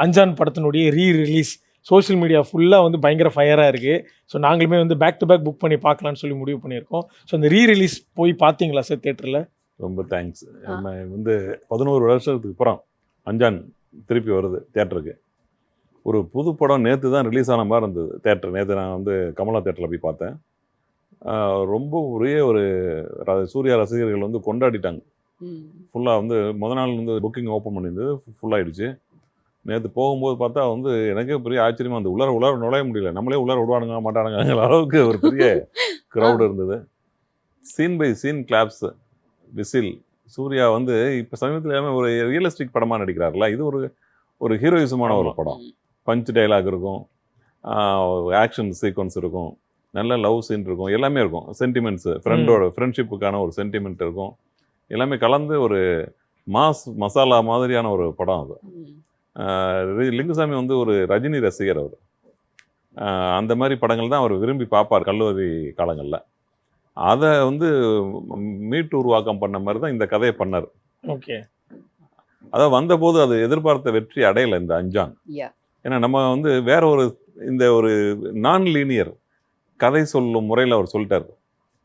அஞ்சான் படத்தினுடைய release social media ஃபுல்லாக வந்து பயங்கர ஃபயராக இருக்குது. ஸோ நாங்களுமே வந்து பேக் டு பேக் புக் பண்ணி பார்க்கலான்னு சொல்லி முடிவு பண்ணியிருக்கோம். ஸோ அந்த ரிலீஸ் போய் பார்த்தீங்களா சார் தேட்டரில்? ரொம்ப தேங்க்ஸ். நம்ம வந்து 11 வருஷத்துக்கு அப்புறம் அஞ்சான் திருப்பி வருது தேட்டருக்கு. ஒரு புது படம் நேற்று தான் ரிலீஸ் ஆன மாதிரி இருந்தது தேட்டர். நேற்று நான் வந்து கமலா தேட்டரில் போய் பார்த்தேன். ரொம்ப ஒரே ஒரு சூர்யா ரசிகர்கள் வந்து கொண்டாடிட்டாங்க. ஃபுல்லாக வந்து நாள் வந்து புக்கிங் ஓப்பன் பண்ணியிருந்தது, ஃபுல்லாகிடுச்சு. நேற்று போகும்போது பார்த்தா வந்து எனக்கே பெரிய ஆச்சரியமாக இருந்தது. உள்ளார நுழைய முடியல. நம்மளே உள்ளார விடுவானுங்க மாட்டானுங்கிற அளவுக்கு ஒரு பெரிய க்ரௌடு இருந்தது. Scene by scene claps, whistle. Suriya வந்து இப்போ சமீபத்தில் ஒரு ரியலிஸ்டிக் படமாக நடிக்கிறார்ல, இது ஒரு ஹீரோயிசமான ஒரு படம். பஞ்ச் டைலாக் இருக்கும், ஆக்ஷன் சீக்வன்ஸ் இருக்கும், நல்ல லவ் சீன் இருக்கும், எல்லாமே இருக்கும். சென்டிமெண்ட்ஸு, ஃப்ரெண்ட்ஷிப்புக்கான ஒரு சென்டிமெண்ட் இருக்கும், எல்லாமே கலந்து ஒரு மசாலா மாதிரியான ஒரு படம் அது. லிங்குசாமி வந்து ஒரு ரஜினி ரசிகர் அவர். அந்த மாதிரி படங்கள் தான் அவர் விரும்பி பார்ப்பார் கல்லூரி காலங்களில். அதை வந்து மீட்டு உருவாக்கம் பண்ண மாதிரி தான் இந்த கதையை பண்ணார். ஓகே. அதாவது வந்தபோது அது எதிர்பார்த்த வெற்றி அடையலை இந்த அஞ்சான். ஏன்னா நம்ம வந்து வேற ஒரு நான் லீனியர் கதை சொல்லும் முறையில் அவர் சொல்லிட்டார்.